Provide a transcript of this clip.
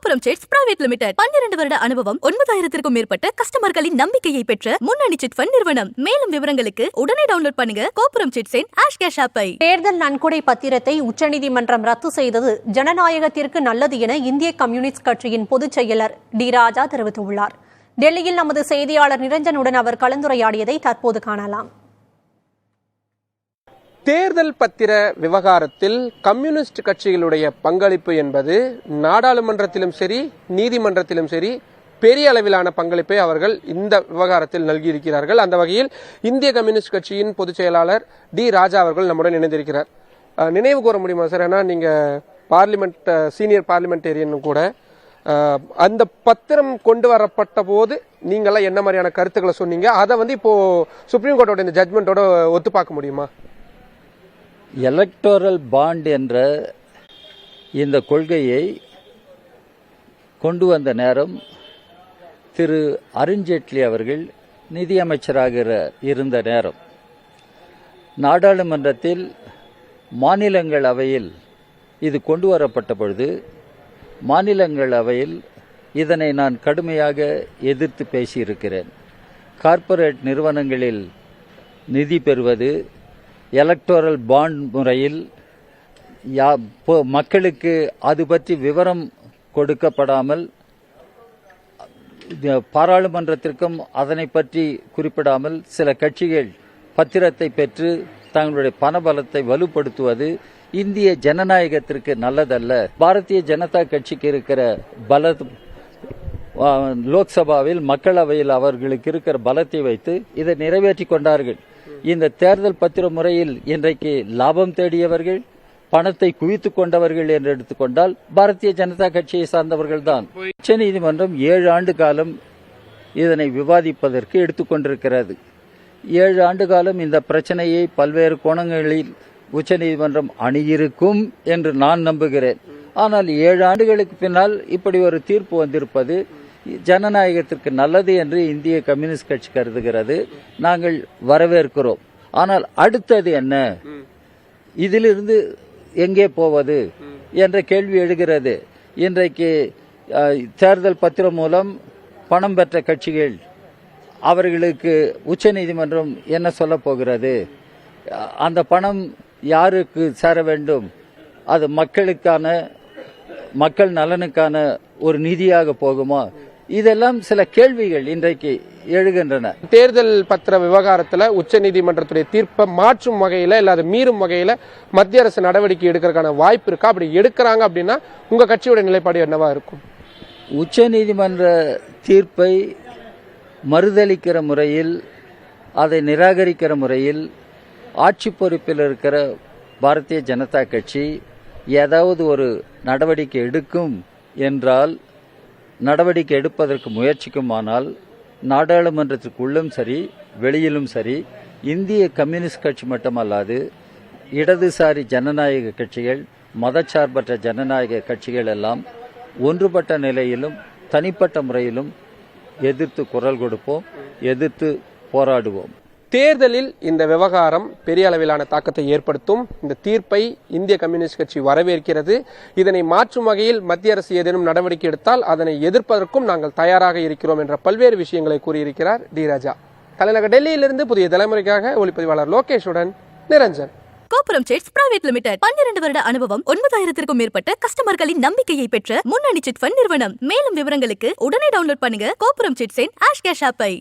கோபுரம் chits private limited 12 வருட அனுபவம் 9000க்கும் மேற்பட்ட கஸ்டமர்களின் நம்பிக்கையை பெற்ற முன்னணி சிட் ஃபண்ட் நிறுவனம். மேலும் விவரங்களுக்கு உடனே டவுன்லோட் பண்ணுங்க கோபுரம் சிட்ஸின் ஆஷ் கேஷ் ஆப்பை. தேர்தல் நன்கொடை பத்திரத்தை உச்சநீதிமன்றம் ரத்து செய்தது ஜனநாயகத்திற்கு நல்லது என இந்திய கம்யூனிஸ்ட் கட்சியின் பொதுச் செயலர் டி ராஜா தெரிவித்துள்ளார். டெல்லியில் நமது செய்தியாளர் நிரஞ்சனுடன் அவர் கலந்துரையாடியதை தற்போது காணலாம். தேர்தல் பத்திர விவகாரத்தில் கம்யூனிஸ்ட் கட்சிகளுடைய பங்களிப்பு என்பது நாடாளுமன்றத்திலும் சரி நீதிமன்றத்திலும் சரி பெரிய அளவிலான பங்களிப்பை அவர்கள் இந்த விவகாரத்தில் நல்கியிருக்கிறார்கள். அந்த வகையில் இந்திய கம்யூனிஸ்ட் கட்சியின் பொதுச் செயலாளர் டி ராஜா அவர்கள் நம்முடன் இணைந்திருக்கிறார். நினைவு கூற முடியுமா சார்? ஏன்னா நீங்க பார்லிமெண்ட் சீனியர் பார்லிமெண்டேரியன் கூட அந்த பத்திரம் கொண்டு வரப்பட்ட போது நீங்களாம் என்ன மாதிரியான கருத்துக்களை சொன்னீங்க? அதை இப்போ சுப்ரீம் கோர்ட்டோட இந்த ஜட்மெண்டோட ஒத்து பார்க்க முடியுமா? எலக்டோரல் பாண்ட் என்ற இந்த கொள்கையை கொண்டு வந்த நேரம் திரு அருண்ஜேட்லி அவர்கள் நிதியமைச்சராக இருந்த நேரம். நாடாளுமன்றத்தில் மாநிலங்களவையில் இது கொண்டு வரப்பட்ட பொழுது மாநிலங்களவையில் இதனை நான் கடுமையாக எதிர்த்து பேசியிருக்கிறேன். கார்ப்பரேட் நிறுவனங்களில் நிதி பெறுவது, எலக்டோரல் பாண்ட் முறையில் மக்களுக்கு அது பற்றி விவரம் கொடுக்கப்படாமல், பாராளுமன்றத்திற்கும் அதனை பற்றி குறிப்பிடாமல் சில கட்சிகள் பத்திரத்தை பெற்று தங்களுடைய பணபலத்தை வலுப்படுத்துவது இந்திய ஜனநாயகத்திற்கு நல்லதல்ல. பாரதிய ஜனதா கட்சிக்கு இருக்கிற லோக்சபாவில் மக்களவையில் அவர்களுக்கு இருக்கிற பலத்தை வைத்து இதை நிறைவேற்றி கொண்டார்கள். இந்த தேர்தல் பத்திர முறையில் இன்றைக்கு லாபம் தேடியவர்கள், பணத்தை குவித்துக் கொண்டவர்கள் என்று எடுத்துக்கொண்டால் பாரதிய ஜனதா கட்சியை சார்ந்தவர்கள் தான். உச்சநீதிமன்றம் 7 ஆண்டு காலம் இதனை விவாதிப்பதற்கு எடுத்துக்கொண்டிருக்கிறது. 7 ஆண்டு காலம் இந்த பிரச்சனையை பல்வேறு கோணங்களில் உச்சநீதிமன்றம் அணுகியிருக்கும் என்று நான் நம்புகிறேன். ஆனால் 7 ஆண்டுகளுக்கு பின்னால் இப்படி ஒரு தீர்ப்பு வந்திருப்பது ஜனநாயகத்திற்கு நல்லது என்று இந்திய கம்யூனிஸ்ட் கட்சி கருதுகிறது. நாங்கள் வரவேற்கிறோம். ஆனால் அடுத்தது என்ன, இதிலிருந்து எங்கே போவது என்ற கேள்வி எழுகிறது. இன்றைக்கு தேர்தல் பத்திரம் மூலம் பணம் பெற்ற கட்சிகள், அவர்களுக்கு உச்சநீதிமன்றம் என்ன சொல்ல போகிறது? அந்த பணம் யாருக்கு சேர வேண்டும்? அது மக்கள் நலனுக்கான ஒரு நிதியாக போகுமா? இதெல்லாம் சில கேள்விகள் இன்றைக்கு எழுகின்றன. தேர்தல் பத்திர விவகாரத்தில் உச்சநீதிமன்றத்துடைய தீர்ப்பை மாற்றும் வகையில இல்ல அதை மீறும் வகையில மத்திய அரசு நடவடிக்கை எடுக்கிறதுக்கான வாய்ப்பு இருக்கா? அப்படி எடுக்கிறாங்க அப்படின்னா உங்க கட்சியோட நிலைப்பாடு என்னவா இருக்கும்? உச்சநீதிமன்ற தீர்ப்பை மறுதளிக்கிற முறையில், அதை நிராகரிக்கிற முறையில் ஆட்சி பொறுப்பில் இருக்கிற பாரதிய ஜனதா கட்சி ஏதாவது ஒரு நடவடிக்கை எடுக்கும் என்றால், நடவடிக்கை எடுப்பதற்கு முயற்சிக்குமானால் நாடாளுமன்றத்திற்குள்ளும் சரி வெளியிலும் சரி இந்திய கம்யூனிஸ்ட் கட்சி மட்டுமல்லாது இடதுசாரி ஜனநாயக கட்சிகள், மதச்சார்பற்ற ஜனநாயக கட்சிகள் எல்லாம் ஒன்றுபட்ட நிலையிலும் தனிப்பட்ட முறையிலும் எதிர்த்து குரல் கொடுப்போம், எதிர்த்து போராடுவோம். தேர்தலில் இந்த விவகாரம் பெரிய அளவிலான தாக்கத்தை ஏற்படுத்தும். இந்த தீர்ப்பை இந்திய கம்யூனிஸ்ட் கட்சி வரவேற்கிறது. இதனை மாற்றும் வகையில் மத்திய அரசு ஏதேனும் நடவடிக்கை எடுத்தால் அதனை எதிர்ப்பதற்கும் நாங்கள் தயாராக இருக்கிறோம் என்ற பல்வேறு விஷயங்களை கூறியிருக்கிறார் டி ராஜா. தலைநகர் டெல்லியிலிருந்து புதிய தலைமுறைக்காக ஒளிப்பதிவாளர் லோகேஷுடன் நிரஞ்சன். கோபுரம் சிட்ஸ் பிரைவேட் லிமிடெட் 12 வருட அனுபவம் 9000க்கும் மேற்பட்ட கஸ்டமர்களின் நம்பிக்கையை பெற்ற முன்னணி சிட் ஃபண்ட் நிறுவனம். மேலும் விவரங்களுக்கு உடனே டவுன்லோட் பண்ணுங்க கோபுரம் சிட்ஸின் ஆஷ் கேஷ் ஆப்பை.